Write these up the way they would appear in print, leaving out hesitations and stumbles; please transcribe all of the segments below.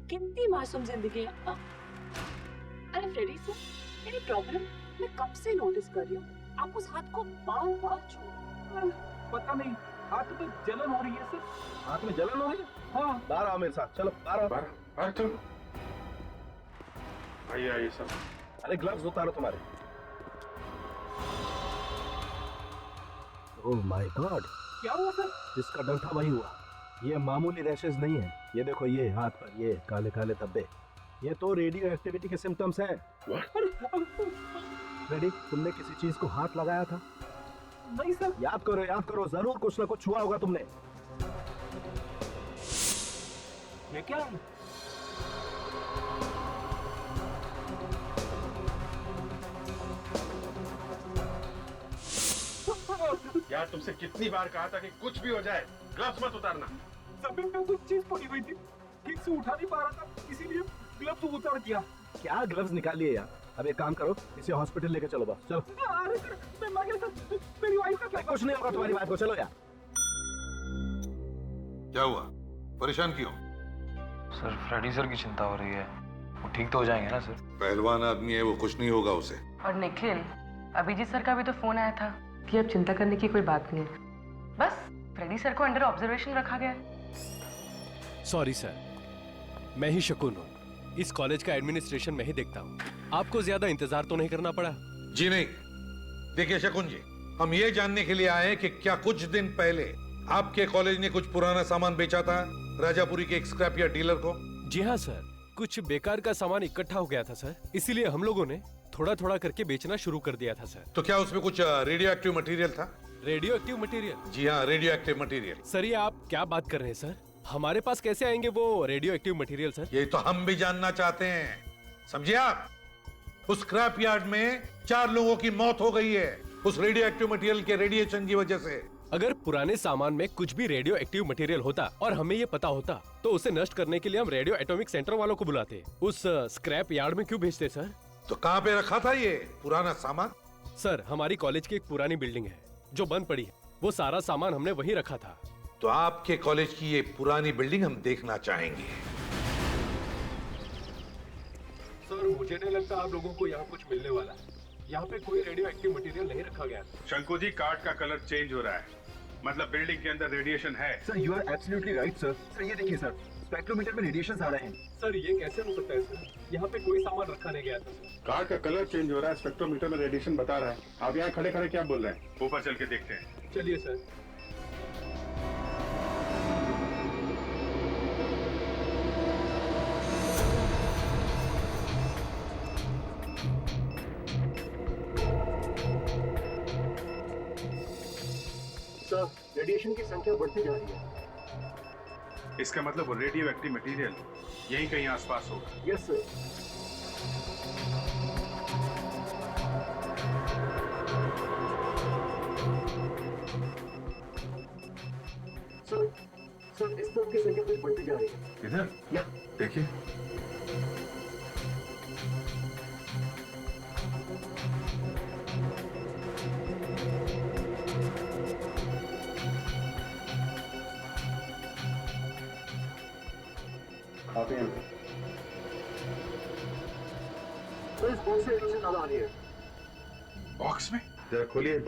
कितनी मासूम जिंदगी है। अरे फ्रेडी सर, मेरी प्रॉब्लम मैं कब से नोटिस कर रही हूँ। आप उस हाथ को बार बार छू। पता नहीं, हाथ में जलन हो रही है सर। हाथ में जलन हो रही है? हाँ। बाहर आओ मेरे साथ, चलो बाहर आओ। बाहर चलो। आइए आइए सर। अरे ग्लव्स उतारो तुम्हारे। ओह माय गॉड, क्या हुआ सर? जिसका डर था वही हुआ। ये मामूली रैशेस नहीं है, ये देखो ये हाथ पर ये काले काले धब्बे, ये तो रेडियो एक्टिविटी के सिम्टम्स हैं। रेडी, तुमने किसी चीज को हाथ लगाया था? नहीं सर। याद करो, जरूर कुछ ना कुछ छुआ होगा तुमने। ये क्या है? यार तुमसे कितनी बार कहा था कि कुछ भी हो जाए ग्लव्स मत उतारना। जमीन पे कुछ चीज पड़ी हुई थी, ठीक से उठा नहीं पा रहा था, इसीलिए ग्लव्स उतार दिया। क्या ग्लव्स निकालिए यार। अब एक काम करो, इसे हॉस्पिटल लेके चलो, बस चलो। अरे सर, मैं मर गया सर, मेरी वाइफ का क्या? कुछ नहीं होगा तुम्हारी बात को, चलो यार। क्या हुआ, परेशान क्यों? सर फ्रेडी सर की चिंता हो रही है, वो ठीक तो हो जाएंगे ना सर? पहलवान आदमी है वो, कुछ नहीं होगा उसे। और निखिल, अभिजीत सर का भी तो फोन आया था कि अब चिंता करने की कोई बात नहीं है, बस फ्रेडी सर को अंडर ऑब्जर्वेशन रखा गया है। सॉरी सर, मैं ही शकुन हूँ, इस कॉलेज का एडमिनिस्ट्रेशन मैं ही देखता हूँ। आपको ज्यादा इंतजार तो नहीं करना पड़ा? जी नहीं। देखिए शकुन जी, हम ये जानने के लिए आए हैं कि क्या कुछ दिन पहले आपके कॉलेज ने कुछ पुराना सामान बेचा था राजापुरी के एक स्क्रैप यार्ड डीलर को? जी हाँ सर, कुछ बेकार का सामान इकट्ठा हो गया था सर, इसीलिए हम लोगों ने थोड़ा थोड़ा करके बेचना शुरू कर दिया था सर। तो क्या उसमें कुछ रेडियो एक्टिव मटेरियल था? Radioactive material? जी हाँ, रेडियो एक्टिव मटेरियल। सर ये आप क्या बात कर रहे हैं सर? हमारे पास कैसे आएंगे वो रेडियो एक्टिव मटेरियल सर? ये तो हम भी जानना चाहते हैं, समझिए आप। उस स्क्रैप यार्ड में 4 लोगों की मौत हो गई है उस रेडियो एक्टिव मटेरियल के रेडिएशन की वजह से। अगर पुराने सामान में कुछ भी रेडियो एक्टिव मटेरियल होता और हमें ये पता होता तो उसे नष्ट करने के लिए हम रेडियो एटॉमिक सेंटर वालों को बुलाते, उस स्क्रैप यार्ड में क्यों भेजते सर? तो कहाँ पे रखा था ये पुराना सामान? सर हमारी कॉलेज की एक पुरानी बिल्डिंग है जो बंद पड़ी है, वो सारा सामान हमने वहीं रखा था। तो आपके कॉलेज की ये पुरानी बिल्डिंग हम देखना चाहेंगे। सर मुझे नहीं लगता आप लोगों को यहाँ कुछ मिलने वाला है, यहाँ पे कोई रेडियो एक्टिव मटेरियल नहीं रखा गया। शंकु जी, कार्ड का कलर चेंज हो रहा है, मतलब बिल्डिंग के अंदर रेडिएशन है। Sir you are absolutely right sir. Sir ये देखिए सर, स्पेक्ट्रोमीटर में रेडिएशन आ रहे हैं। सर ये कैसे हो सकता है सर, यहाँ पे कोई सामान रखा नहीं गया था सर। कार्ड का कलर चेंज हो रहा है, स्पेक्ट्रोमीटर में रेडिएशन बता रहा है। आप यहाँ खड़े खड़े क्या बोल रहे हैं? ऊपर चल के देखते हैं। चलिए सर। सर रेडिएशन की संख्या बढ़ती जा रही है। इसका मतलब वो रेडियो एक्टिव मटेरियल यहीं कहीं आसपास होगा। Yes sir. सर इस तरफ की संख्या फिर बढ़ती जा रही है। इधर या देखिए। सर इस बॉक्स से रेडिएशन ज्यादा आ रही है। बॉक्स में जरा खोलिए।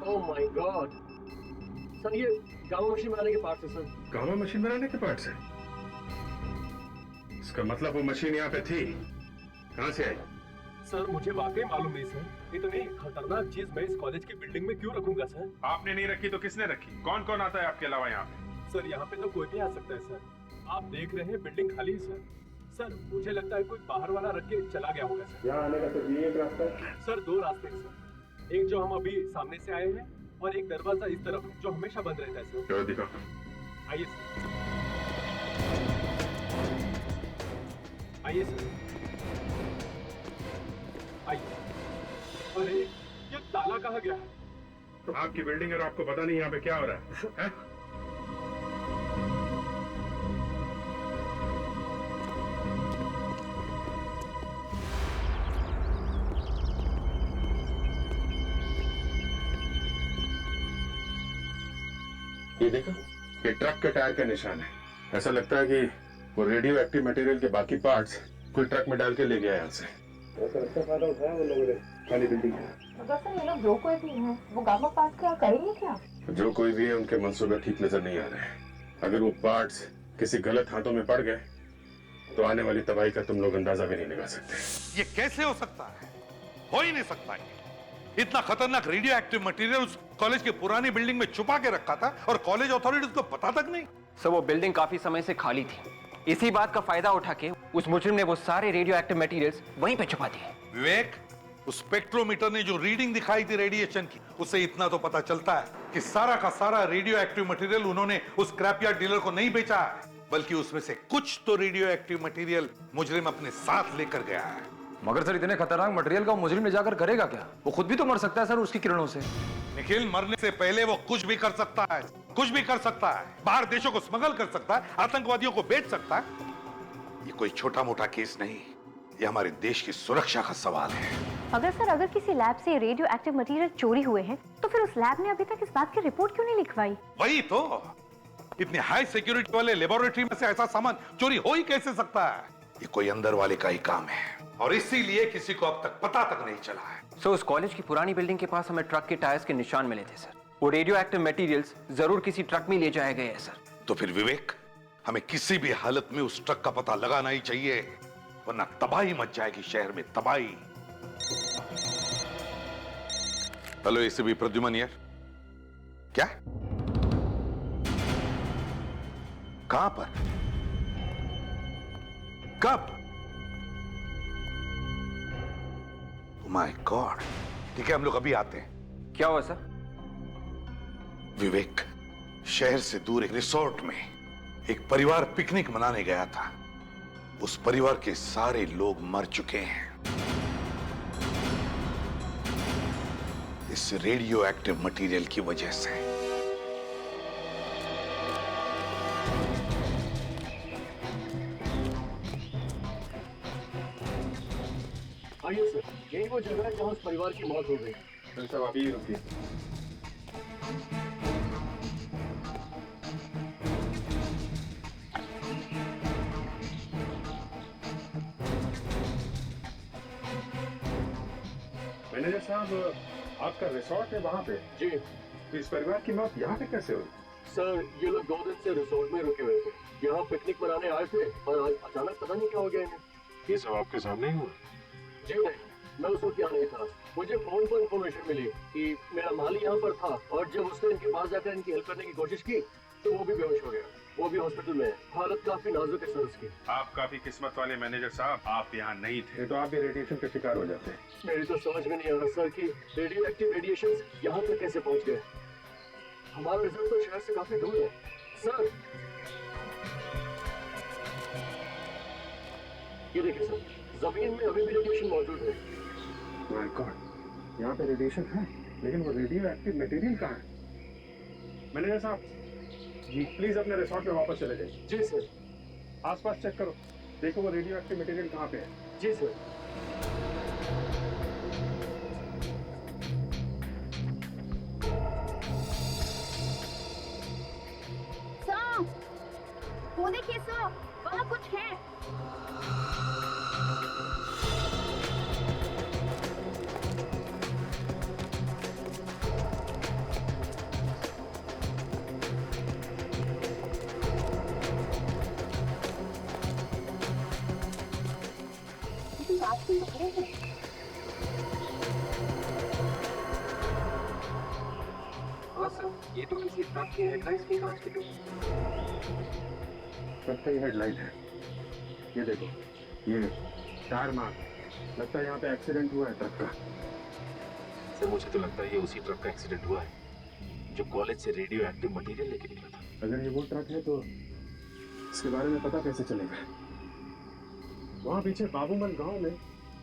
ओह माय गॉड। सर ये गामा मशीन बनाने के पार्ट्स है सर। गामा मशीन बनाने के पार्ट्स है? इसका मतलब वो मशीन यहाँ पे थी, कहाँ से आई? सर मुझे वाकई मालूम नहीं सर, इतनी खतरनाक चीज मैं इस कॉलेज की बिल्डिंग में क्यों रखूंगा सर? आपने नहीं रखी तो किसने रखी? कौन कौन आता है आपके अलावा यहाँ पे? सर यहाँ पे तो कोई भी आ सकता है सर, आप देख रहे हैं बिल्डिंग खाली है सर। सर मुझे लगता है कोई बाहर वाला रख के चला गया होगा सर। यहाँ आने का तो ये एक रास्ता है। सर 2 रास्ते हैं सर, एक जो हम अभी सामने से आए हैं और एक दरवाजा इस तरफ है जो हमेशा बंद रहता है सर। चलो दिखाओ। आइए सर, आइए सर, आइए। अरे ये ताला कहाँ गया? आपकी बिल्डिंग है और आपको पता नहीं यहाँ पे क्या हो रहा है? ये देखो, ये ट्रक के टायर का निशान है। ऐसा लगता है कि वो रेडियो एक्टिव मटेरियल के बाकी पार्ट्स कोई ट्रक में डाल के ले गया यहाँ से। ऐसा लगता है फायदा उठाया वो लोगों ने खाली बिल्डिंग का। अगर सर ये लोग जो कोई भी हैं वो गामा पार्ट क्या करेंगे क्या? जो कोई भी है उनके मंसूबे ठीक नजर नहीं आ रहे हैं। अगर वो पार्ट्स किसी गलत हाथों में पड़ गए तो आने वाली तबाही का तुम लोग अंदाजा भी नहीं लगा सकते। ये कैसे हो सकता है? हो ही नहीं सकता है। इतना खतरनाक रेडियो एक्टिव मटेरियल उस कॉलेज की पुरानी बिल्डिंग में छुपा के रखा था और कॉलेज अथॉरिटीज को पता तक नहीं। सर वो बिल्डिंग काफी समय से खाली थी। इसी बात का फायदा उठा के उस मुजरिम ने वो सारे रेडियो एक्टिव मटेरियल्स वहीं पे छुपा दिए। विवेक, उस स्पेक्ट्रोमीटर ने जो रीडिंग दिखाई थी रेडिएशन की, उससे इतना तो पता चलता है कि सारा का सारा रेडियो एक्टिव मटेरियल उन्होंने उस स्क्रैपयार्ड डीलर को नहीं बेचा है, बल्कि उसमें से कुछ तो रेडियो एक्टिव मटेरियल मुजरिम अपने साथ लेकर गया है। मगर सर इतने खतरनाक मटेरियल का मुजरिम ले जाकर करेगा क्या? वो खुद भी तो मर सकता है सर उसकी किरणों से। निखिल, मरने से पहले वो कुछ भी कर सकता है, कुछ भी कर सकता है। बाहर देशों को स्मगल कर सकता है, आतंकवादियों को बेच सकता है। ये कोई छोटा मोटा केस नहीं, ये हमारे देश की सुरक्षा का सवाल है। अगर किसी लैब से रेडियो एक्टिव मटेरियल चोरी हुए हैं तो फिर उस लैब ने अभी तक इस बात की रिपोर्ट क्यों नहीं लिखवाई? वही तो, इतने हाई सिक्योरिटी वाले लेबोरेटरी में से ऐसा सामान चोरी हो ही कैसे सकता है? ये कोई अंदर वाले का ही काम है और इसीलिए किसी को अब तक पता तक नहीं चला है। सर उस कॉलेज की पुरानी बिल्डिंग के पास हमें ट्रक के टायर्स के निशान मिले थे सर। वो रेडियो एक्टिव मटेरियल्स जरूर किसी ट्रक में ले जाए गए हैं सर। तो फिर विवेक, हमें किसी भी हालत में उस ट्रक का पता लगाना ही चाहिए, वरना तबाही मच जाएगी शहर में, तबाही। हेलो एसीपी प्रद्युमन यार, क्या? कहां पर? कब? My God. ठीक है, हम लोग अभी आते हैं। क्या हुआ सर? विवेक, शहर से दूर एक रिसोर्ट में एक परिवार पिकनिक मनाने गया था। उस परिवार के सारे लोग मर चुके हैं इस रेडियो एक्टिव मटेरियल की वजह से। आइए सर, यही वो जगह है जहाँ उस परिवार की मौत हो गई। सर साहब अभी रुकिए। मैनेजर साहब, आपका रिसोर्ट है वहाँ पे? जी। तो इस परिवार की मौत यहाँ पे कैसे हुई? सर ये लोग 2 दिन से रिसोर्ट में रुके हुए थे, यहाँ पिकनिक मनाने आए थे और आज अचानक पता नहीं क्या हो गया इन्हें। ये सब आपके सामने ही हुआ? जी नहीं, मैं उस वक्त यहाँ नहीं था। मुझे फोन पर इंफॉर्मेशन मिली कि मेरा माली यहाँ पर था और जब उसने इनके पास जाकर इनकी हेल्प करने की कोशिश की तो वो भी बेहोश हो गया। वो भी हॉस्पिटल में है, हालत काफी नाजुक है सर उसकी। आप काफी किस्मत वाले मैनेजर साहब, आप यहाँ नहीं थे तो आप भी रेडिएशन का शिकार हो जाते। मेरी तो समझ में नहीं आ रहा सर कि रेडियो एक्टिव रेडिएशन यहाँ तक कैसे पहुँच गए। हमारा रिजल्ट तो शहर से काफी दूर है सर। ये देखिए सर, जमीन में अभी भी रेडिएशन मौजूद है। माय गॉड, यहाँ पे रेडिएशन है लेकिन वो रेडियो एक्टिव मटेरियल कहाँ है? मैनेजर साहब जी, प्लीज अपने रिसोर्ट में वापस चले जाइए। जी सर। आसपास चेक करो, देखो वो रेडियो एक्टिव मटेरियल कहाँ पे है। जी सर। सर, वो देखिए सर, वहाँ कुछ है। हाँ सर, ये तो किसी ट्रक की हेडलाइट्स की कांच की टूटी। ट्रक की हेडलाइट है, ये देखो, ये टायर मार्क, लगता है यहाँ पे एक्सीडेंट हुआ है ट्रक का। सर मुझे तो लगता है ये उसी ट्रक का एक्सीडेंट हुआ है जो कॉलेज से रेडियो एक्टिव मटेरियल लेके निकला था। अगर ये वो ट्रक है तो इसके बारे में पता कैसे चलेगा? वहाँ पीछे बाबूमल गांव में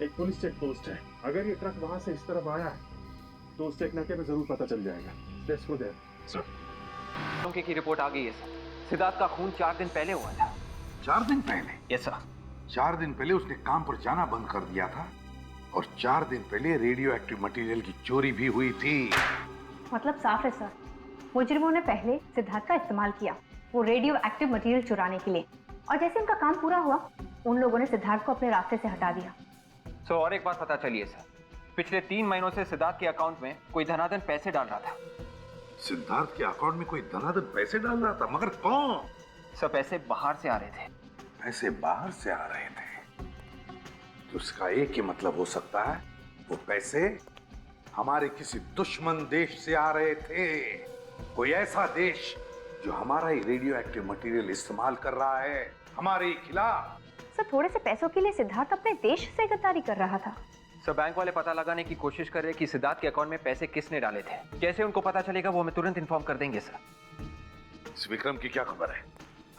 एक पुलिस चेक पोस्ट है। अगर ये ट्रक वहाँ से इस तरफ आया है तो उस चेक नाके पे जरूर पता चल जाएगा। Let's go there. सर, उनकी की रिपोर्ट आ गई है सर। सिद्धार्थ का खून 4 दिन पहले हुआ था। 4 दिन पहले? Yes sir. 4 दिन पहले उसने काम पर जाना बंद कर दिया था और 4 दिन पहले रेडियो एक्टिव मटेरियल की चोरी भी हुई थी। मतलब साफ है सर, मुजरिमों ने पहले सिद्धार्थ का इस्तेमाल किया वो रेडियो एक्टिव मटेरियल चुराने के लिए। और जैसे उनका काम पूरा हुआ, उन लोगों ने सिद्धार्थ को अपने रास्ते से हटा दिया। और एक बात पता चली है सर, पिछले 3 महीनों से सिद्धार्थ के अकाउंट में कोई धनाधन पैसे डाल रहा था। सिद्धार्थ के अकाउंट में कोई धनाधन पैसे डाल रहा था, मगर कौन? सर पैसे बाहर से आ रहे थे। पैसे बाहर से आ रहे थे तो उसका एक ही मतलब हो सकता है, वो पैसे हमारे किसी दुश्मन देश से आ रहे थे। कोई ऐसा देश जो हमारा ही रेडियो एक्टिव मटेरियल इस्तेमाल कर रहा है हमारे ही खिलाफ। सर थोड़े से पैसों के लिए सिद्धार्थ अपने देश से गद्दारी कर रहा था। सर बैंक वाले पता लगाने की कोशिश कर रहे कि सिद्धार्थ के अकाउंट में पैसे किसने डाले थे। जैसे उनको पता चलेगा वो हमें तुरंत इन्फॉर्म कर देंगे सर। इस विक्रम की क्या खबर है?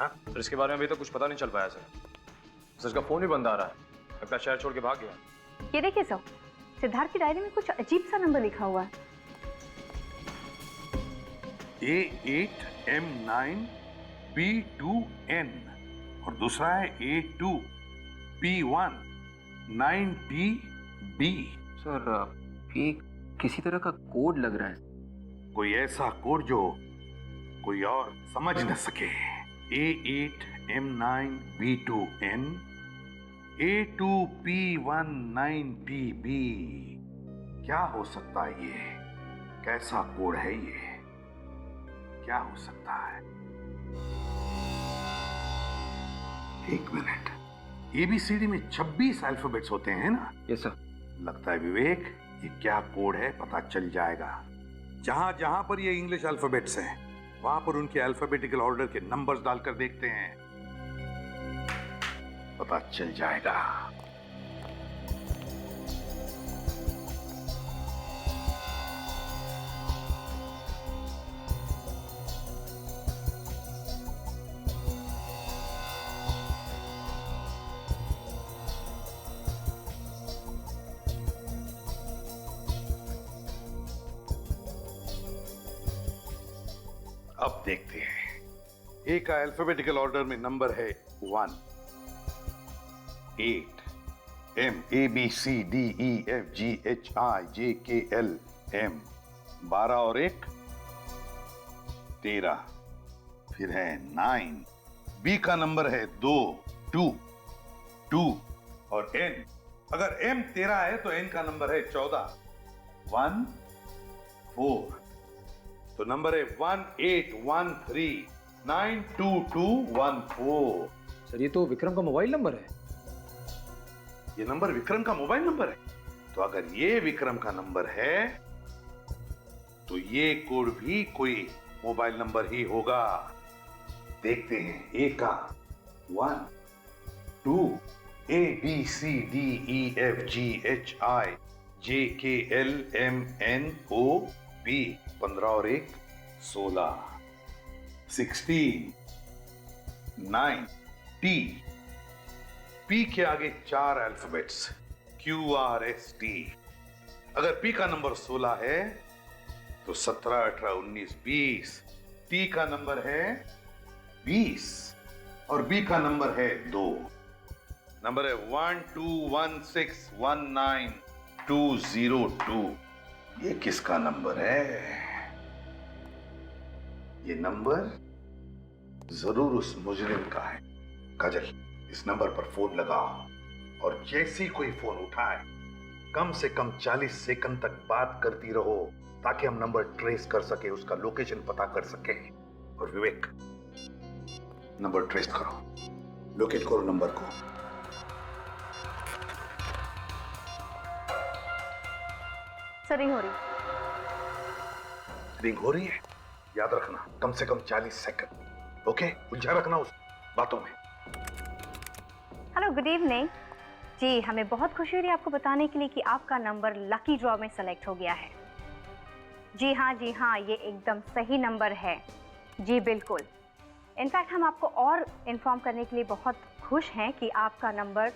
हाँ? सर इसके बारे में अभी तो कुछ पता नहीं चल पाया सर। उसका फोन भी बंद आ रहा है, अपना शहर छोड़ के भाग गया। ये देखिए सर, सिद्धार्थ की डायरी में कुछ अजीब सा नंबर लिखा हुआ है। A8M9 B2N और दूसरा है A2P1 9TB। सर ये किसी तरह का कोड लग रहा है। कोई ऐसा कोड जो कोई और समझ न सके। A8M9 B2N A2P1 9TB। क्या हो सकता है ये? कैसा कोड है ये? क्या हो सकता है? एक मिनट, ABCD में 26 अल्फाबेट्स होते हैं ना? Yes sir. लगता है विवेक ये क्या कोड है पता चल जाएगा। जहां जहां पर ये इंग्लिश अल्फाबेट्स हैं वहां पर उनके अल्फाबेटिकल ऑर्डर के नंबर्स डालकर देखते हैं, पता चल जाएगा। अब देखते हैं। ए का अल्फाबेटिकल ऑर्डर में नंबर है 1, 8, M A B C D E F G H I J K L M 12 और 1 13। फिर है 9। B का नंबर है 2 2 और N। अगर M 13 है तो N का नंबर है 14 1 4। तो नंबर है 18139221 सर ये तो विक्रम का मोबाइल नंबर है। ये नंबर विक्रम का मोबाइल नंबर है। तो अगर ये विक्रम का नंबर है तो ये कोड भी कोई मोबाइल नंबर ही होगा। देखते हैं। ए का 1 2 A B C D E F G H I J K L M N O P 15 और 1 16 16 9 T। P के आगे 4 alphabets Q R S T। अगर P का नंबर 16 है तो 17 18 19 20। T का नंबर है 20 और B का नंबर है 2। नंबर है 121619202। ये किसका नंबर है? ये नंबर जरूर उस मुजरिम का है। काजल, इस नंबर पर फोन लगाओ और जैसे कोई फोन उठाए कम से कम 40 सेकंड तक बात करती रहो ताकि हम नंबर ट्रेस कर सके, उसका लोकेशन पता कर सके। और विवेक, नंबर ट्रेस करो, लोकेट करो नंबर को। सर रिंग हो रही। रिंग हो रही है? याद रखना कम से कम 40 सेकंड। ओके, उलझा रखना उस बातों में। हेलो, गुड इवनिंग जी। हमें बहुत खुशी हो रही है आपको बताने के लिए कि आपका नंबर लकी ड्रॉ में सेलेक्ट हो गया है। जी हाँ, ये एकदम सही नंबर है जी, बिल्कुल। इनफैक्ट हम आपको और इन्फॉर्म करने के लिए बहुत खुश हैं कि आपका नंबर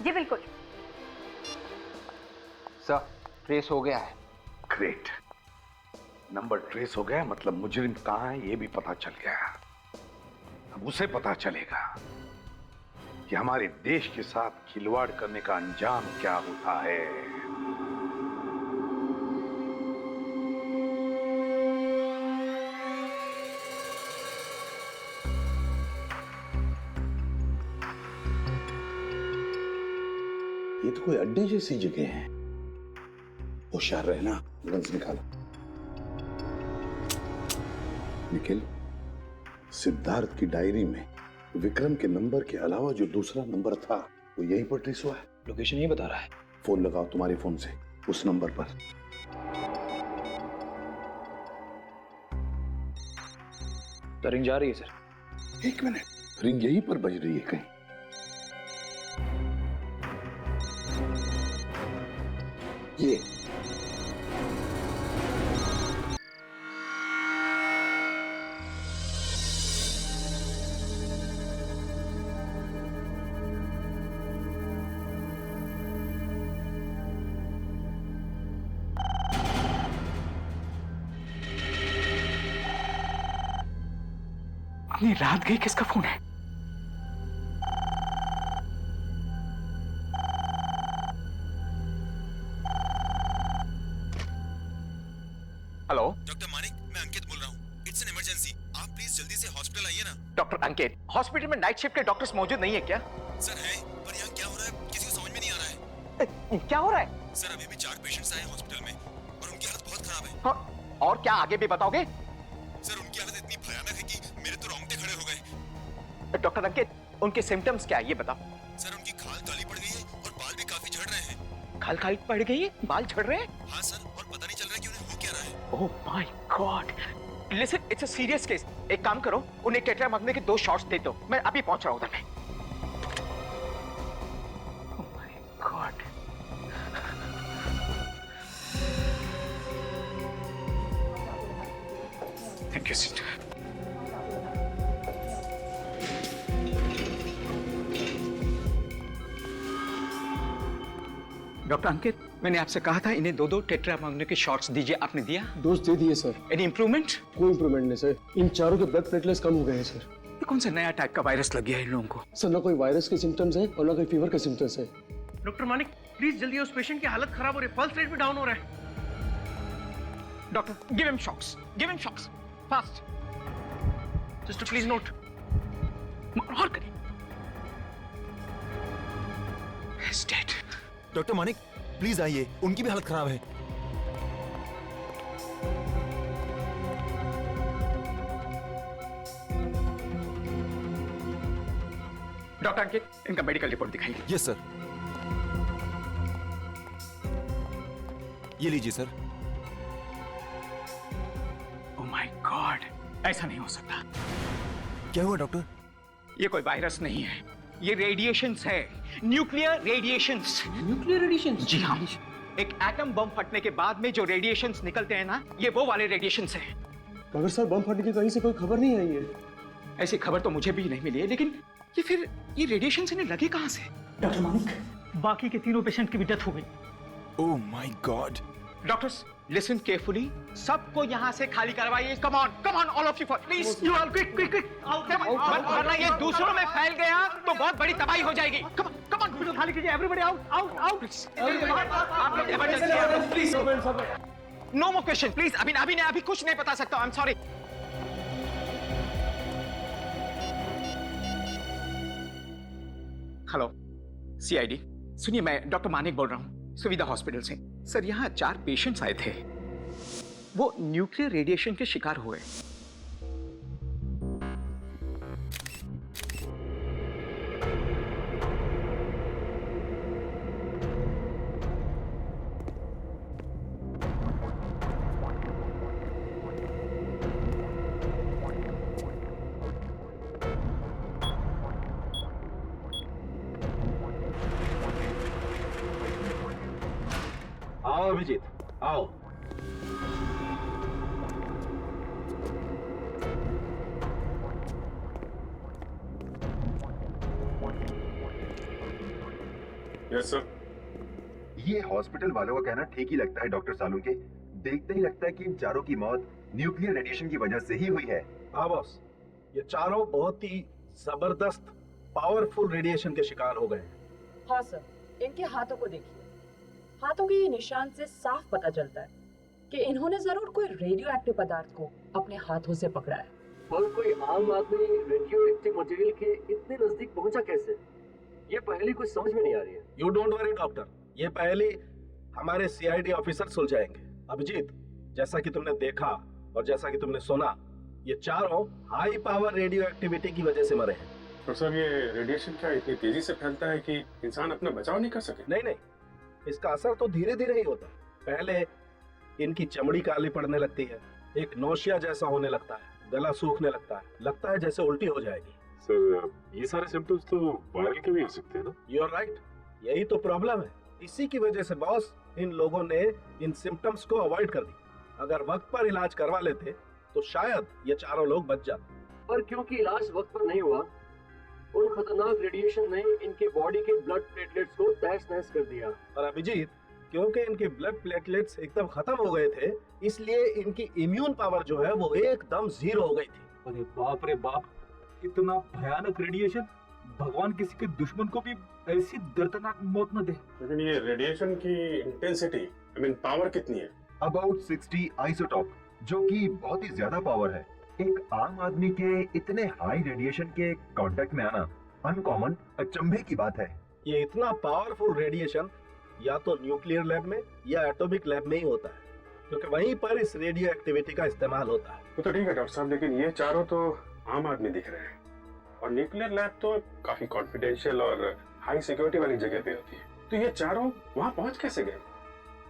जी बिल्कुल सर ट्रेस हो गया है। ग्रेट, नंबर ट्रेस हो गया, मतलब मुजरिम कहां है ये भी पता चल गया। अब उसे पता चलेगा कि हमारे देश के साथ खिलवाड़ करने का अंजाम क्या होता है। ये तो कोई अड्डे जैसी जगह है। होशियार रहना, गन्स निकालो। निखिल, सिद्धार्थ की डायरी में विक्रम के नंबर के अलावा जो दूसरा नंबर था वो यहीं पर ट्रेस हुआ है। लोकेशन ये बता रहा है। फोन लगाओ तुम्हारे फोन से उस नंबर पर। तो रिंग जा रही है सर। एक मिनट, रिंग यहीं पर बज रही है कहीं। ये अपनी रात गई, किसका फोन है? हेलो डॉक्टर मानिक, मैं अंकित बोल रहा हूँ। इट्स एन इमरजेंसी, आप प्लीज जल्दी से हॉस्पिटल आइए ना। डॉक्टर अंकित, हॉस्पिटल में नाइट शिफ्ट के डॉक्टर्स मौजूद नहीं है क्या? सर है, पर यहाँ क्या हो रहा है किसी को समझ में नहीं आ रहा है। क्या हो रहा है? सर अभी भी 4 पेशेंट्स आए हैं हॉस्पिटल में और उनकी हालत बहुत खराब है। हाँ, और क्या आगे भी बताओगे? सर उनकी हालत इतनी भयानक है कि मेरे तो रोंगटे खड़े हो गए। डॉक्टर अंकित, उनके सिम्टम्स क्या है ये बताओ। सर उनकी खाल काली पड़ गई है और बाल भी काफी झड़ रहे हैं। खाल काली पड़ गई है, बाल झड़ रहे हैं? हाँ सर, और पता नहीं चल रहा है कि उन्हें हो क्या रहा है। ओह my God, listen, it's a serious case. एक काम करो, उन्हें टेट्रा मगने के 2 शॉट्स दे दो। मैं अभी पहुंच रहा हूं उधर में। Oh my God, thank you sister. Doctor Ankit, मैंने आपसे कहा था इन्हें 2-2 टेट्रा मांगने के शॉट्स दीजिए, आपने दिया? डोज दे दिए सर। Any improvement? कोई इंप्रूवमेंट नहीं सर, इन चारों के ब्लड प्लेटलेट्स कम हो गए हैं सर। ये कौन सा नया टाइप का वायरस लग गया है इन लोगों को? सर ना कोई वायरस के सिम्टम्स है और ना कोई फीवर के सिम्टम्स है। डॉक्टर मानिक, प्लीज जल्दी, उस पेशेंट की हालत खराब हो रही है, पल्स रेट भी डाउन हो रहा है। Doctor, give him shocks, give him shocks, fast. Sister please note. और करिए। He's dead. Doctor Manik please आइए, उनकी भी हालत खराब है। डॉक्टर अंकित, इनका मेडिकल रिपोर्ट दिखाइए। Yes sir. ये लीजिए सर। ओह माय गॉड, ऐसा नहीं हो सकता। क्या हुआ डॉक्टर? ये कोई वायरस नहीं है, ये रेडिएशंस है, न्यूक्लियर रेडिएशंस। Nuclear radiations? जी हाँ, एक एटम बम फटने के बाद में जो रेडिएशंस निकलते हैं ना, ये वो वाले रेडिएशंस हैं। मगर सर बम फटने की कहीं से कोई खबर नहीं आई है। ऐसी खबर तो मुझे भी नहीं मिली है, लेकिन ये रेडिएशंस इन्हें लगे कहां से? डॉक्टर मानिक, बाकी के 3 पेशेंट की भी डेथ हो गई। ओह my God. Doctors, listen carefully, सबको यहाँ से खाली करवाइए। Come on all of you, please. You all quick quick quick, वरना ये दूसरों में फैल गया तो बहुत बड़ी तबाही हो जाएगी। कम ऑन, खाली कीजिए, एवरीबॉडी आउट आउट आउट। आप लोग emergency please. No more question please. अभी कुछ नहीं बता सकता, I am sorry. Hello CID, सुनिए, मैं डॉक्टर मानिक बोल रहा हूँ, सुविधा हॉस्पिटल से। सर यहाँ 4 पेशेंट्स आए थे, वो न्यूक्लियर रेडिएशन के शिकार हुए। आओ अभिजीत, आओ। Yes sir. ये हॉस्पिटल वालों का कहना ठीक ही लगता है डॉक्टर सालुंके। देखते ही लगता है कि इन चारों की मौत न्यूक्लियर रेडिएशन की वजह से ही हुई है। हाँ बॉस, ये चारों बहुत ही जबरदस्त पावरफुल रेडिएशन के शिकार हो गए। हाँ सर, इनके हाथों को देखिए, हाथों के ये निशान से साफ पता चलता है कि इन्होंने जरूर कोई रेडियो एक्टिव पदार्थ को अपने हाथों से पकड़ा है। और कोई आम आदमी रेडियो एक्टिव मटेरियल के इतने नजदीक पहुंचा कैसे? ये पहली कुछ समझ में नहीं आ रही है। यू डोंट वरी डॉक्टर, ये पहले हमारे सीआईडी ऑफिसर सुलझाएंगे। अभिजीत, जैसा कि तुमने देखा और जैसा कि तुमने सुना, ये चारों हाई पावर रेडियो एक्टिविटी की वजह से मरे हैं। तो सर ये रेडिएशन क्या इतनी तेजी से फैलता है कि इंसान अपना बचाव नहीं कर सके? नहीं, इसका असर तो धीरे धीरे ही होता है। पहले इनकी चमड़ी काली पड़ने लगती है, एक नौशिया जैसा होने लगता है, गला सूखने लगता है जैसे उल्टी हो जाएगी। सर ये सारे सिम्टम्स तो वायरल के भी हो सकते हैं ना? यू आर राइट, यही तो प्रॉब्लम है। इसी की वजह से बॉस, इन लोगों ने इन सिम्टम्स को अवॉइड कर दी। अगर वक्त पर इलाज करवा लेते तो शायद ये चारों लोग बच जाते। पर क्योंकि इलाज वक्त पर नहीं हुआ, उन खतरनाक रेडिएशन ने इनके बॉडी के ब्लड प्लेटलेट्स को तहस नहस कर दिया। और अभिजीत, क्योंकि इनके ब्लड प्लेटलेट्स एकदम खत्म हो गए थे, इसलिए इनकी इम्यून पावर जो है वो एकदम जीरो हो गई थी। अरे बाप रे बाप, इतना भयानक रेडिएशन! भगवान किसी के दुश्मन को भी ऐसी दर्दनाक मौत न दे। लेकिन ये रेडिएशन की इंटेंसिटी, आई मीन पावर कितनी है? अबाउट 60 आइसोटॉप, जो कि बहुत ही ज्यादा पावर है। एक आम आदमी के इतने हाई रेडिएशन के कांटेक्ट में आना अनकॉमन, अचंभे की बात है। ये इतना पावरफुल रेडिएशन या तो न्यूक्लियर लैब में या एटॉमिक लैब में ही होता है, क्योंकि वहीं पर इस रेडियो एक्टिविटी का इस्तेमाल होता है। वो तो ठीक है डॉक्टर साहब, लेकिन ये चारों तो आम आदमी दिख रहे हैं और न्यूक्लियर लैब तो काफी कॉन्फिडेंशियल और हाई सिक्योरिटी वाली जगह पे होती है। तो ये चारों वहाँ पहुँच कैसे गए?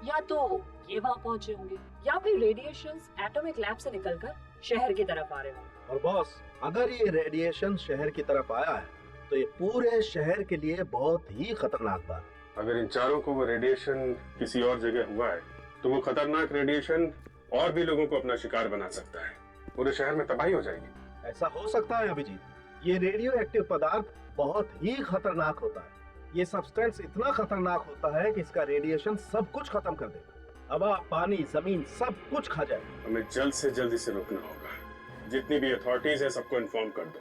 या तो ये वहाँ पहुँचे होंगे या फिर रेडिएशंस एटॉमिक लैब से निकलकर शहर की तरफ आ रहे होंगे। और बॉस, अगर ये रेडिएशन शहर की तरफ आया है तो ये पूरे शहर के लिए बहुत ही खतरनाक बात है। अगर इन चारों को वो रेडिएशन किसी और जगह हुआ है तो वो खतरनाक रेडिएशन और भी लोगों को अपना शिकार बना सकता है, पूरे शहर में तबाही हो जाएगी। ऐसा हो सकता है अभिजीत, ये रेडियो एक्टिव पदार्थ बहुत ही खतरनाक होता है। ये सब्सटेंस इतना खतरनाक होता है कि इसका रेडिएशन सब कुछ खत्म कर देगा, हवा, पानी, जमीन सब कुछ खा जाएगा। हमें जल्द से जल्द इसे रोकना होगा। जितनी भी अथॉरिटीज है सबको इन्फॉर्म कर दो,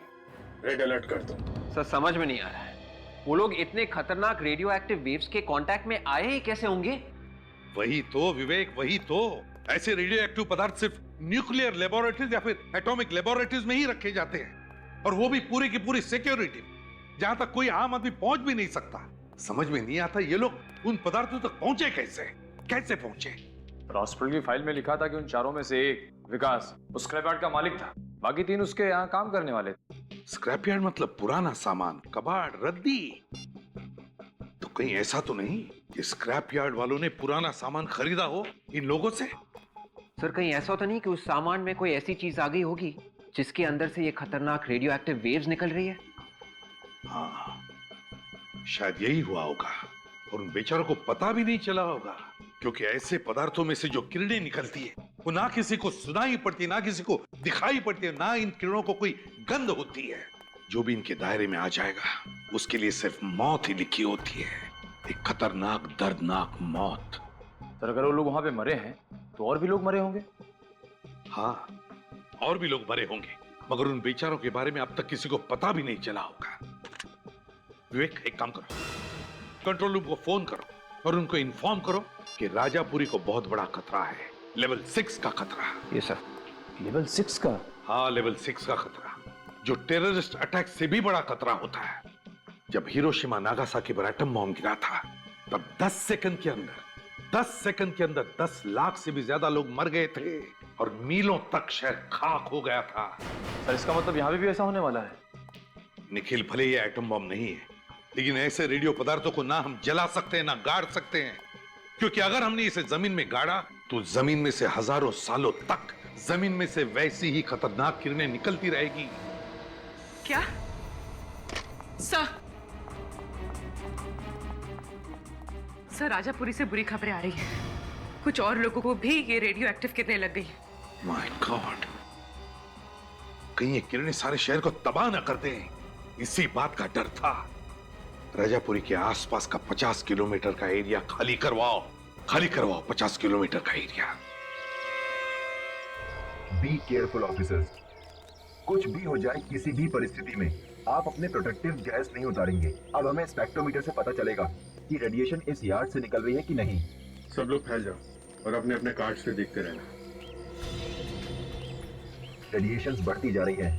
रेड अलर्ट कर दो। सर समझ में नहीं आ रहा है, वो लोग इतने खतरनाक रेडियो एक्टिव वेव्स के कांटेक्ट में आए ही कैसे होंगे? वही तो विवेक, वही तो। ऐसे रेडियो एक्टिव पदार्थ सिर्फ न्यूक्लियर लेबोरेटरीज या फिर एटॉमिक लेबोरेटरीज में ही रखे जाते हैं, और वो भी पूरी की पूरी सिक्योरिटी, जहां तक कोई आम आदमी पहुंच भी नहीं सकता। समझ में नहीं आता ये लोग उन पदार्थों तक पहुंचे कैसे पहुंचे। हॉस्पिटल की फाइल में लिखा था कि उन चारों में से एक विकास उस स्क्रैपयार्ड का मालिक था, बाकी तीन उसके यहाँ काम करने वाले थे। स्क्रैपयार्ड मतलब पुराना सामान, कबाड़, रद्दी। तो कहीं ऐसा तो नहीं कि स्क्रैपयार्ड वालों ने पुराना सामान खरीदा हो इन लोगों से? सर कहीं ऐसा तो नहीं कि उस सामान में कोई ऐसी चीज आ गई होगी जिसके अंदर से ये खतरनाक रेडियो एक्टिव वेव्स निकल रही है? हाँ, शायद यही हुआ होगा, और उन बेचारों को पता भी नहीं चला होगा, क्योंकि ऐसे पदार्थों में से जो किरणें निकलती है वो ना किसी को सुनाई पड़ती, ना किसी को दिखाई पड़ती है, ना इन किरणों को कोई गंध होती है। जो भी इनके दायरे में आ जाएगा उसके लिए सिर्फ मौत ही लिखी होती है, एक खतरनाक दर्दनाक मौत। सर अगर वो लोग वहां पे मरे हैं तो और भी लोग मरे होंगे? हाँ, और भी लोग मरे होंगे, मगर उन बेचारों के बारे में अब तक किसी को पता भी नहीं चला होगा। विवेक, एक काम करो, कंट्रोल रूम को फोन करो और उनको इन्फॉर्म करो कि राजापुरी को बहुत बड़ा खतरा है, लेवल 6 का खतरा। ये सर, लेवल 6 का? हाँ, लेवल 6 का खतरा, जो टेररिस्ट अटैक से भी बड़ा खतरा होता है। जब हिरोशिमा नागासाकी पर एटम बॉम्ब गिरा था तब 10 सेकंड के अंदर 10 लाख से भी ज्यादा लोग मर गए थे और मीलों तक शहर खाक हो गया था। सर इसका मतलब यहाँ भी ऐसा होने वाला है? निखिल, भले ये एटम बॉम्ब नहीं है, लेकिन ऐसे रेडियो पदार्थों को ना हम जला सकते हैं ना गाड़ सकते हैं, क्योंकि अगर हमने इसे जमीन में गाड़ा तो जमीन में से हजारों सालों तक जमीन में से वैसी ही खतरनाक किरणें निकलती रहेगी। क्या? सर राजापुरी से बुरी खबरें आ रही हैं। कुछ और लोगों को भी ये रेडियो एक्टिव किरणें लग गई। माय गॉड, कहीं ये किरणें सारे शहर को तबाह न कर दें, इसी बात का डर था। राजापुरी के आसपास का 50 किलोमीटर का एरिया खाली करवाओ 50 किलोमीटर का एरिया। बी केयरफुल ऑफिसर्स, कुछ भी हो जाए किसी भी परिस्थिति में आप अपने प्रोटेक्टिव गैस नहीं उतारेंगे। अब हमें स्पेक्ट्रोमीटर से पता चलेगा कि रेडिएशन इस यार्ड से निकल रही है कि नहीं। सब लोग फैल जाओ और अपने अपने कार्ड से देखते रहना। रेडिएशन बढ़ती जा रही है।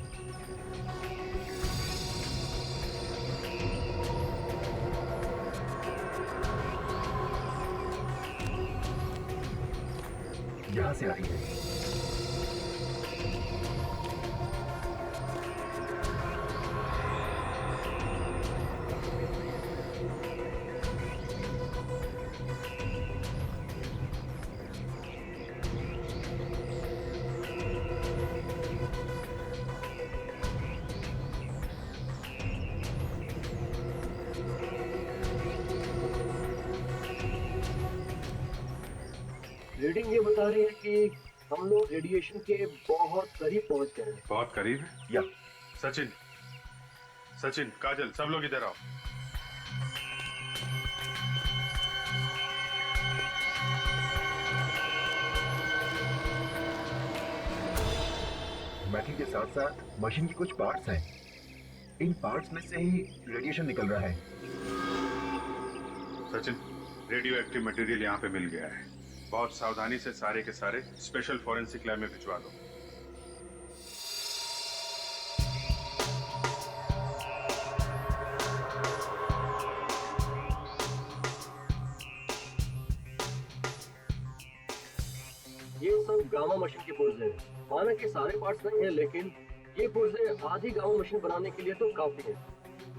कहां से आ रही है? रीडिंग ये बता रही है कि हम लोग रेडिएशन के बहुत करीब पहुंच गए हैं। बहुत करीब है या सचिन, सचिन, काजल, सब लोग इधर आओ। बैटरी के साथ साथ मशीन की कुछ पार्ट्स हैं। इन पार्ट्स में से ही रेडिएशन निकल रहा है। सचिन, रेडियो एक्टिव मटेरियल यहाँ पे मिल गया है। बहुत सावधानी से सारे के सारे स्पेशल फॉरेंसिक लैब में भिजवा दो। ये सब गामा मशीन के पुर्जे हैं। माना कि सारे पार्ट्स नहीं है, लेकिन ये पुर्जे आधी गामा मशीन बनाने के लिए तो काफी है।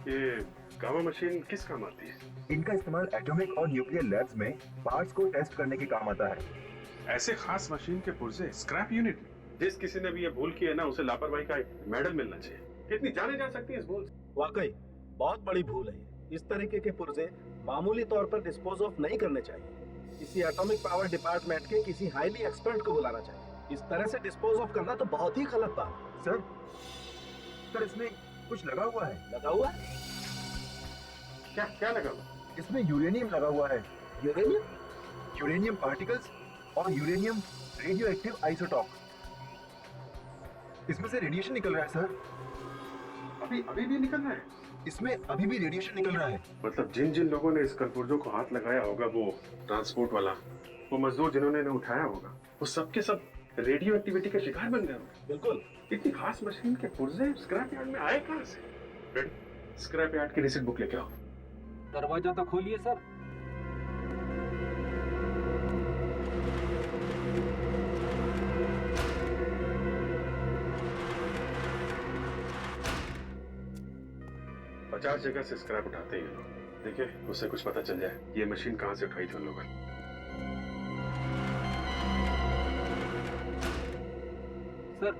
ये गामा मशीन किस काम आती है? इनका इस्तेमाल एटॉमिक और न्यूक्लियर लैब्स में पार्ट्स को टेस्ट करने के काम आता है। ऐसे खास मशीन के पुर्जे स्क्रैप यूनिट में? जिस किसी ने भी ये भूल की है ना, उसे लापरवाही का मेडल मिलना चाहिए। कितनी जाने जा सकती है इस भूल से? वाकई बहुत बड़ी भूल है। इस तरीके के पुर्जे मामूली तौर पर डिस्पोज ऑफ नहीं करने चाहिए। किसी एटॉमिक पावर डिपार्टमेंट के किसी हाईली एक्सपर्ट को बुलाना चाहिए। इस तरह से डिस्पोज ऑफ करना तो बहुत ही गलत बात। सर इसमें कुछ लगा हुआ है। लगा हुआ है? क्या क्या लगा हुआ? इसमें यूरेनियम लगा हुआ है। यूरेनियम? यूरेनियम पार्टिकल्स और यूरेनियम रेडियो एक्टिव आइसोटॉप। इसमें से रेडिएशन निकल रहा है सर। अभी भी निकल रहा है? इसमें अभी भी रेडिएशन निकल रहा है। मतलब जिन जिन लोगों ने इस कलपुर्जों को हाथ लगाया होगा, वो ट्रांसपोर्ट वाला, वो मजदूर जिन्होंने इन्हें उठाया होगा, वो सब के सब रेडियो एक्टिविटी के शिकार बन गए होंगे। बिल्कुल। इतनी खास मशीन के पुर्जे स्क्रैप यार्ड में आए कहां से? रेडी, स्क्रैप यार्ड की रिसिप्ट बुक लेके आओ। दरवाजा तो खोलिए सर। पचास जगह से स्क्रैप उठाते हैं ये लोग। देखिए, उससे कुछ पता चल जाए ये मशीन कहां से उठाई थी उन लोगों ने। सर,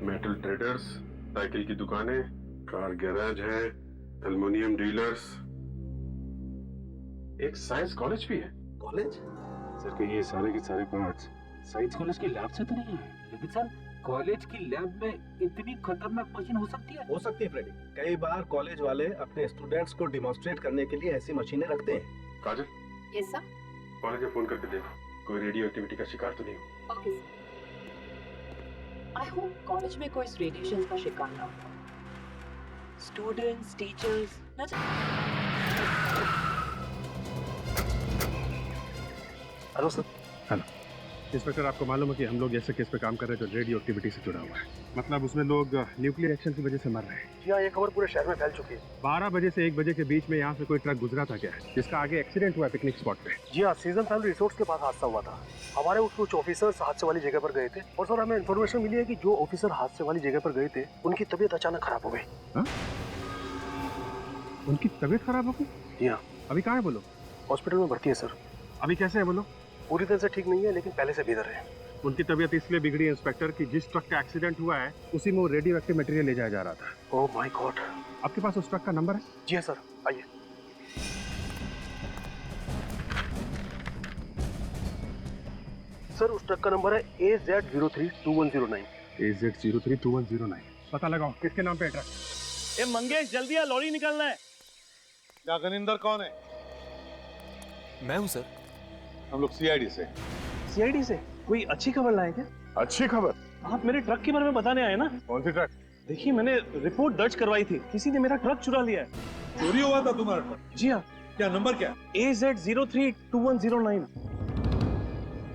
मेटल ट्रेडर्स, साइकिल की दुकानें, कार गैराज है, एल्युमिनियम डीलर्स, एक साइंस कॉलेज भी है। कॉलेज? सर कहीं ये सारे के सारे पार्ट्स साइंस कॉलेज की लैब से तो नहीं है? लेकिन सर, कॉलेज की लैब में इतनी खतरनाक मशीन हो सकती है? हो सकती है फ्रेडी। कई बार कॉलेज वाले अपने स्टूडेंट्स को डिमॉन्स्ट्रेट करने के लिए ऐसी मशीनें रखते हैं। काजल, यस सर। कॉलेज में फोन करके देखो कोई रेडियो एक्टिविटी का शिकार तो नहीं हो। Okay sir. I hope college में कोई रेडिएशन का शिकार ना हो। Students, teachers hello sir. Hello inspector, आपको मालूम है कि हम लोग ऐसे केस पे काम कर रहे हैं जो रेडियो एक्टिविटी से जुड़ा हुआ है। मतलब उसमें लोग न्यूक्लियर एक्शन की वजह से मर रहे हैं। जी हाँ, ये खबर पूरे शहर में फैल चुकी है। 12 बजे से 1 बजे के बीच में यहाँ से कोई ट्रक गुजरा था क्या, जिसका आगे एक्सीडेंट हुआ पिकनिक स्पॉट पे? जी हाँ, सीजन फैमिली रिसोर्ट्स के पास हादसा हुआ था। हमारे कुछ ऑफिसर्स हादसे वाली जगह पर गए थे और सर हमें इन्फॉर्मेशन मिली है कि जो ऑफिसर हादसे वाली जगह पर गए थे, उनकी तबीयत अचानक खराब हो गई। उनकी तबीयत खराब हो गई? जी हाँ। अभी कहाँ है बोलो? हॉस्पिटल में भर्ती है सर। अभी कैसे है बोलो? पूरी तरह से ठीक नहीं है, लेकिन पहले से बेहतर है। उनकी तबीयत इसलिए बिगड़ी इंस्पेक्टर कि जिस ट्रक का एक्सीडेंट हुआ है उसी में वो रेडियो एक्टिव मटेरियल ले जाया जा रहा था। ओह माय गॉड। आपके पास उस ट्रक का नंबर है? जी हाँ सर, आइए। सर उस ट्रक का नंबर है AZ032109। AZ032109। पता लगाओ किसके नाम पे है ट्रक। ए मंगेश, जल्दी आ, लॉरी निकालना है। क्या गनिंदर कौन है? मैं हूँ सर। हम लोग सीआईडी से। सीआईडी से? कोई अच्छी खबर लाए क्या? अच्छी खबर? आप मेरे ट्रक के बारे में बताने आए ना? कौन सी ट्रक? देखिए, मैंने रिपोर्ट दर्ज करवाई थी, किसी ने मेरा ट्रक चुरा लिया है। चोरी हुआ था तुम्हारा ट्रक? जी हाँ। क्या नंबर क्या? AZ032109।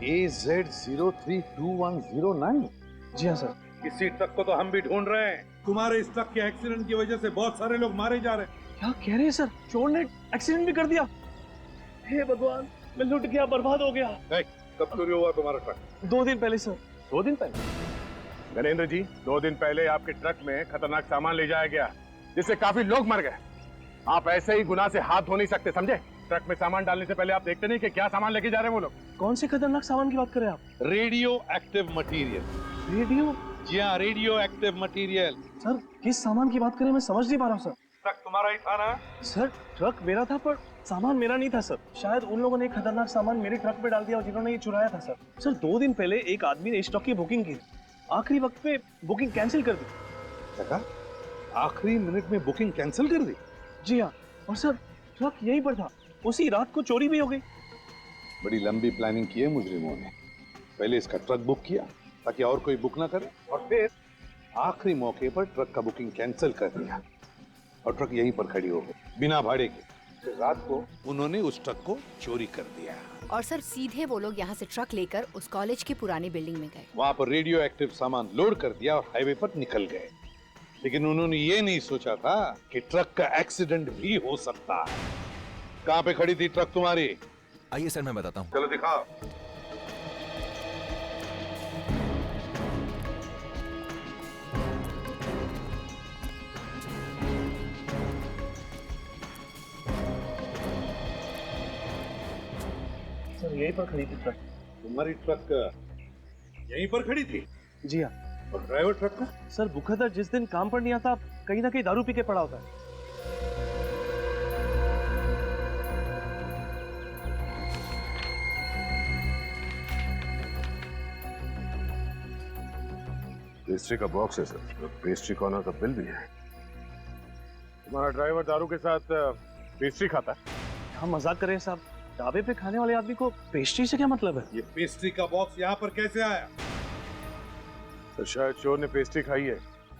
AZ032109? जी हाँ सर। इसी ट्रक को तो हम भी ढूंढ रहे हैं। तुम्हारे इस ट्रक के एक्सीडेंट की वजह से बहुत सारे लोग मारे जा रहे हैं। क्या कह रहे हैं सर? चोर ने एक्सीडेंट भी कर दिया? हे भगवान, मैं लुट गया, बर्बाद हो गया। कब चोरी हुआ तुम्हारा ट्रक? 2 दिन पहले सर। 2 दिन पहले? नरेंद्र जी, 2 दिन पहले आपके ट्रक में खतरनाक सामान ले जाया गया, जिससे काफी लोग मर गए। आप ऐसे ही गुनाह से हाथ धो नहीं सकते, समझे? ट्रक में सामान डालने से पहले आप देखते नहीं कि क्या सामान लेके जा रहे हैं वो लोग। कौन से खतरनाक सामान की बात कर रहे हैं आप? Radio active material. रेडियो? जी हाँ, रेडियो एक्टिव मटेरियल। सर किस सामान की बात कर रहे हैं, मैं समझ नहीं पा रहा हूँ सर। ट्रक तुम्हारा ही था ना? सर ट्रक मेरा था पर सामान मेरा नहीं था सर। शायद उन लोगों ने खतरनाक सामान मेरे ट्रक में डाल दिया और जिन्होंने ये चुराया था सर। सर 2 दिन पहले एक आदमी ने इस ट्रक की बुकिंग की, आखिरी वक्त पे बुकिंग कैंसिल कर दी। आखिरी मिनट में बुकिंग कैंसिल कर दी? जी हाँ, और सर ट्रक यहीं पर था, उसी रात को चोरी भी हो गई। बड़ी लंबी प्लानिंग की है मुजरिमों ने। पहले इसका ट्रक बुक किया ताकि और कोई बुक ना करे, और फिर आखिरी मौके पर ट्रक का बुकिंग कैंसिल कर दिया और ट्रक यहीं पर खड़ी हो गई बिना भाड़े के। फिर रात को उन्होंने उस ट्रक को चोरी कर दिया। और सर सीधे वो लोग यहाँ से ट्रक लेकर उस कॉलेज की पुरानी बिल्डिंग में गए। वहाँ पर रेडियो एक्टिव सामान लोड कर दिया और हाईवे पर निकल गए। लेकिन उन्होंने ये नहीं सोचा था कि ट्रक का एक्सीडेंट भी हो सकता है। कहाँ पे खड़ी थी ट्रक तुम्हारी? आइए सर मैं बताता हूँ। चलो दिखाओ। सर यहीं पर खड़ी थी ट्रक। तुम्हारी ट्रक यहीं पर खड़ी थी? जी हाँ। और ड्राइवर ट्रक का? सर बुखातर जिस दिन काम पर नहीं आता कहीं ना कहीं दारू पी के पड़ा होता है। पेस्ट्री का बॉक्स है सर, पेस्ट्री कॉर्नर का बिल भी है। तुम्हारा ड्राइवर दारू के साथ पेस्ट्री खाता है? हम मजाक कर रहे हैं साहब, ढाबे पे खाने वाले आदमी को पेस्ट्री से क्या मतलब है? ये पेस्ट्री का बॉक्स यहाँ पर कैसे आया? तो शायद चोर ने पेस्ट्री खाई है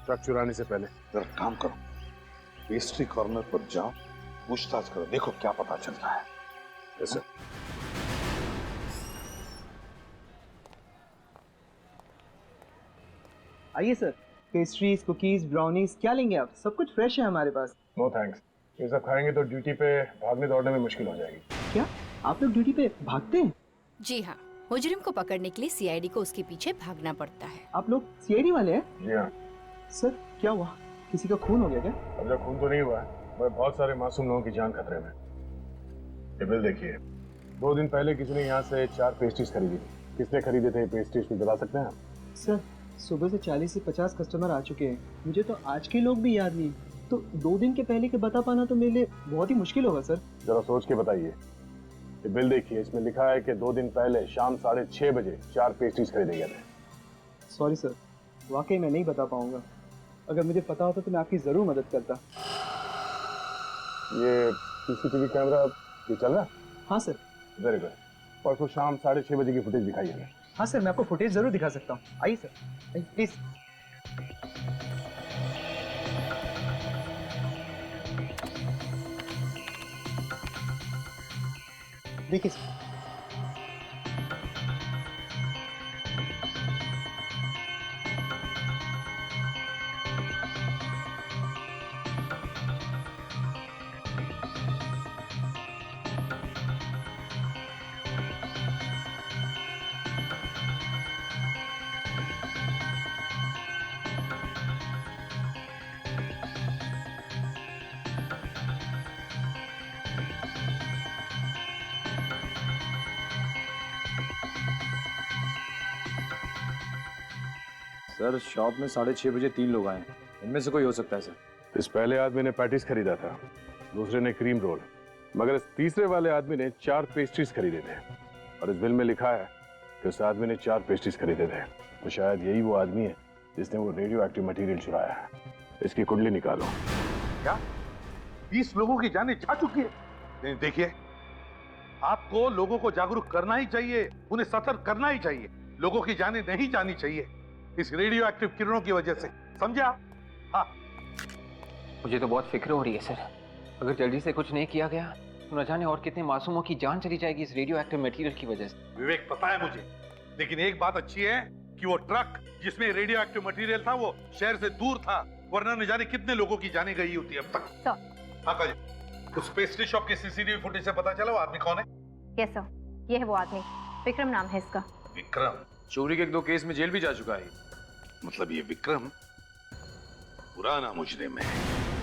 ट्रक चुराने से पहले। जरा काम करो, पेस्ट्री कॉर्नर पर जाओ, पूछताछ करो, देखो क्या पता चलता है। Yes sir. आइए सर, पेस्ट्रीज, कुकीज, ब्राउनीज क्या लेंगे आप? सब कुछ फ्रेश है हमारे पास। नो थैंक्स, ये सब खाएंगे तो ड्यूटी पे भागने दौड़ने में मुश्किल हो जाएगी। क्या आप लोग ड्यूटी पे भागते हैं? जी हाँ, मुजरिम को पकड़ने के लिए सीआईडी को उसके पीछे भागना पड़ता है। आप लोग सीआईडी वाले हैं? जी हाँ। सर क्या हुआ, किसी का खून हो गया क्या? अब तक खून तो नहीं हुआ है, मगर बहुत सारे मासूम लोगों की जान खतरे में। ये बिल देखिए, 2 दिन पहले किसी ने यहाँ से 4 पेस्ट्रीज खरीदी थी। किसने खरीदे थे पेस्ट्रीज में बता सकते हैं आप? सर सुबह से 40 से 50 कस्टमर आ चुके हैं, मुझे तो आज के लोग भी याद नहीं, तो 2 दिन के पहले के बता पाना तो मेरे लिए बहुत ही मुश्किल होगा सर। जरा सोच के बताइए। ये बिल देखिए, इसमें लिखा है कि 2 दिन पहले शाम 6:30 बजे 4 पेस्ट्रीज खरीदे गए थे। सॉरी सर, वाकई मैं नहीं बता पाऊंगा। अगर मुझे पता होता तो मैं आपकी जरूर मदद करता। ये सीसीटीवी कैमरा ये चल रहा है? हाँ सर। Very good. परसों शाम 6:30 बजे की फुटेज दिखाई है। हाँ सर, मैं आपको फुटेज जरूर दिखा सकता हूँ। आइए सर, प्लीज। देखिए सर। सर शॉप में 6:30 बजे 3 लोग आए, इनमें से कोई हो सकता है सर। इस पहले आदमी ने पैटीज खरीदा था, दूसरे ने क्रीम रोल, मगर इस तीसरे वाले आदमी ने 4 पेस्ट्रीज खरीदे थे। और इस बिल में लिखा है कि उस आदमी ने 4 पेस्ट्रीज खरीदे थे। तो शायद यही वो आदमी है जिसने वो रेडियो एक्टिव मटेरियल चुराया है। इसकी कुंडली निकालो। क्या 20 लोगों की जानें जा चुकी है? नहीं, देखिए, आपको लोगों को जागरूक करना ही चाहिए, उन्हें सतर्क करना ही चाहिए। लोगों की जानें नहीं जानी चाहिए इस रेडियो एक्टिव किरणों की वजह से, समझे आप? हाँ। मुझे तो बहुत फिक्र हो रही है सर, अगर जल्दी से कुछ नहीं किया गया तो न जाने और कितने मासूमों की जान चली जाएगी इस रेडियो एक्टिव मटेरियल की वजह से। विवेक, पता है मुझे, लेकिन एक बात अच्छी है कि वो ट्रक जिसमें रेडियो एक्टिव मटेरियल था वो शहर से दूर था, वरना न जाने कितने लोगों की जाने गई होती अब तक। हाँ काजी, उस पेस्ट्री शॉप की सीसीटीवी फुटेज से पता चला वो आदमी कौन है? Yes sir. ये है वो आदमी, विक्रम नाम है इसका। विक्रम चोरी के एक दो केस में जेल भी जा चुका है। मतलब ये विक्रम पुराना मुजरिम है।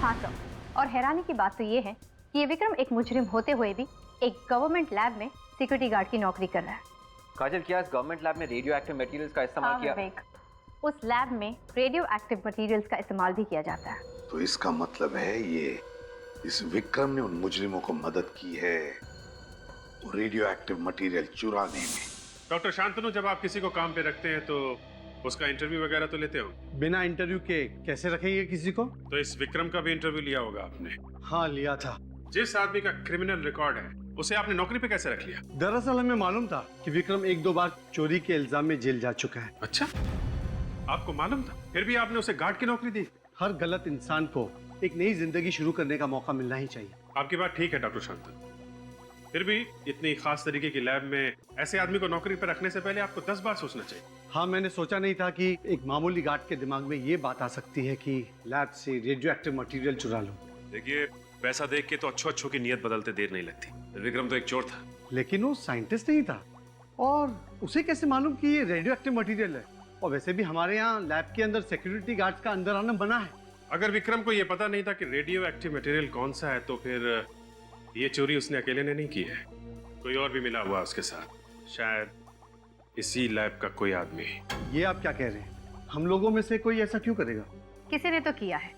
हाँ सर, और हैरानी की बात तो ये है कि ये विक्रम एक मुजरिम होते हुए भी एक गवर्नमेंट लैब में सिक्योरिटी गार्ड की नौकरी कर रहा है। काजल, क्या इस गवर्नमेंट लैब में रेडियो एक्टिव मटेरियल्स का इस्तेमाल किया? विवेक, उस लैब में रेडियो एक्टिव मटेरियल्स का इस्तेमाल भी किया जाता है। तो इसका मतलब है ये इस विक्रम ने उन मुजरिमों को मदद की है रेडियो एक्टिव मटेरियल चुराने में। डॉक्टर शांतनु, जब आप किसी को काम पे रखते हैं तो उसका इंटरव्यू वगैरह तो लेते हो? बिना इंटरव्यू के कैसे रखेंगे किसी को? तो इस विक्रम का भी इंटरव्यू लिया होगा आपने? हाँ, लिया था। जिस आदमी का क्रिमिनल रिकॉर्ड है उसे आपने नौकरी पे कैसे रख लिया? दरअसल हमें मालूम था कि विक्रम 1-2 बार चोरी के इल्जाम में जेल जा चुका है। अच्छा, आपको मालूम था, फिर भी आपने उसे गार्ड की नौकरी दी? हर गलत इंसान को एक नई जिंदगी शुरू करने का मौका मिलना ही चाहिए। आपकी बात ठीक है डॉक्टर शांतनु, फिर भी इतनी खास तरीके की लैब में ऐसे आदमी को नौकरी पर रखने से पहले आपको 10 बार सोचना चाहिए। हाँ, मैंने सोचा नहीं था कि एक मामूली गार्ड के दिमाग में ये बात आ सकती है कि लैब से रेडियो एक्टिव मटेरियल चुरा लूं। देखिए, पैसा देख के तो अच्छों की नियत बदलते देर नहीं लगती। विक्रम तो एक चोर था। लेकिन वो साइंटिस्ट नहीं था, और उसे कैसे मालूम कि ये रेडियो एक्टिव मटेरियल है? और वैसे भी हमारे यहाँ लैब के अंदर सिक्योरिटी गार्ड्स का अंदर आना बना है। अगर विक्रम को ये पता नहीं था कि रेडियो एक्टिव मटेरियल कौन सा है, तो फिर ये चोरी उसने अकेले ने नहीं की है, कोई और भी मिला हुआ उसके साथ, शायद इसी लैब का कोई आदमी। ये आप क्या कह रहे हैं? हम लोगों में से कोई ऐसा क्यों करेगा? किसी ने तो किया है,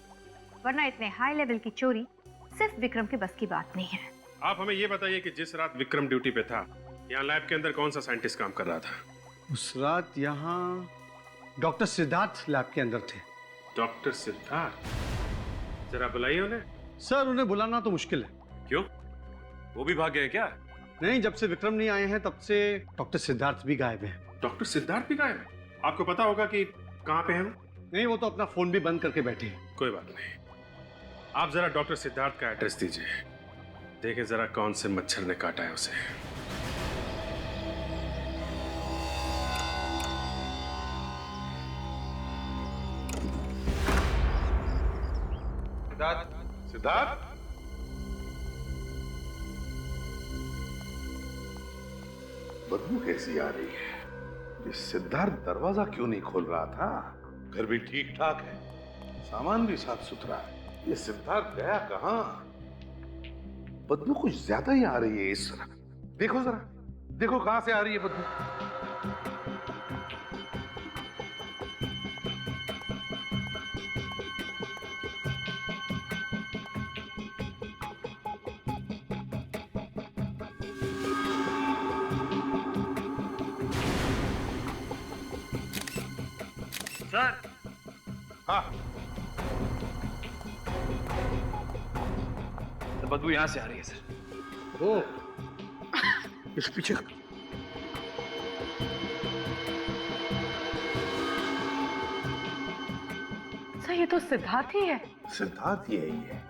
वरना इतने हाई लेवल की चोरी सिर्फ विक्रम की बस की बात नहीं है। आप हमें ये बताइए कि जिस रात विक्रम ड्यूटी पे था, यहाँ लैब के अंदर कौन सा साइंटिस्ट काम कर रहा था? उस रात यहाँ डॉक्टर सिद्धार्थ लैब के अंदर थे। डॉक्टर सिद्धार्थ? जरा बुलाइए उन्हें। सर, उन्हें बुलाना तो मुश्किल है। क्यों, वो भी भाग गए क्या? नहीं, जब से विक्रम नहीं आए हैं तब से डॉक्टर सिद्धार्थ भी गायब हैं। डॉक्टर सिद्धार्थ भी गायब है? आपको पता होगा कि कहाँ पे हैं? नहीं, वो तो अपना फोन भी बंद करके बैठे हैं। कोई बात नहीं, आप जरा डॉक्टर सिद्धार्थ का एड्रेस दीजिए, देखें जरा कौन से मच्छर ने काटा है उसे। सिद्धार्थ, सिद्धार्थ, बदबू कैसी आ रही है? ये सिद्धार्थ दरवाजा क्यों नहीं खोल रहा था? घर भी ठीक ठाक है, सामान भी साफ सुथरा है, ये सिद्धार्थ गया कहां? बदबू कुछ ज्यादा ही आ रही है इस तरह। देखो जरा, देखो कहां से आ रही है बदबू। सर। हाँ, तो बदबू यहाँ से आ रही है सर। ओ, इस पीछे सर, ये तो सिद्धार्थ ही है। सिद्धार्थ यही है।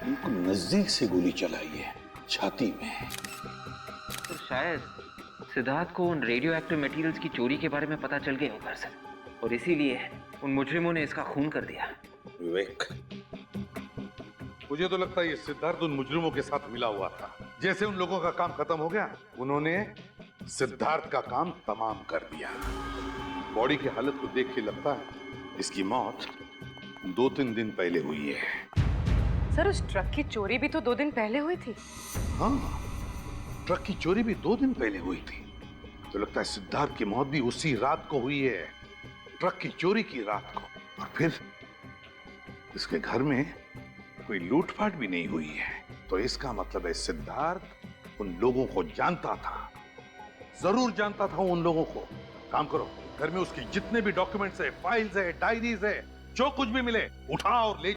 उनको नजदीक से गोली चलाई है, छाती में। तो शायद सिद्धार्थ को उन रेडियो एक्टिव मटेरियल्स की चोरी के बारे में पता चल गया होगा सर, और इसीलिए उन मुजरिमों ने इसका खून कर दिया। विवेक, मुझे तो लगता है ये सिद्धार्थ उन मुजरिमों के साथ मिला हुआ था। जैसे उन लोगों का काम खत्म हो गया, उन्होंने सिद्धार्थ का काम तमाम कर दिया। बॉडी की हालत को देख के लगता है इसकी मौत 2-3 दिन पहले हुई है। सर, उस ट्रक की चोरी भी तो 2 दिन पहले हुई थी। हाँ, ट्रक की चोरी भी 2 दिन पहले हुई थी। तो लगता है सिद्धार्थ की मौत भी उसी रात को हुई है, ट्रक की चोरी की रात को। और फिर इसके घर में कोई लूटपाट भी नहीं हुई है। तो इसका मतलब है सिद्धार्थ उन लोगों को जानता था, जरूर जानता था उन लोगों को। काम करो, घर में उसकी जितने भी डॉक्यूमेंट्स है, फाइल्स है, डायरीज है, जो कुछ भी मिले उठा और ले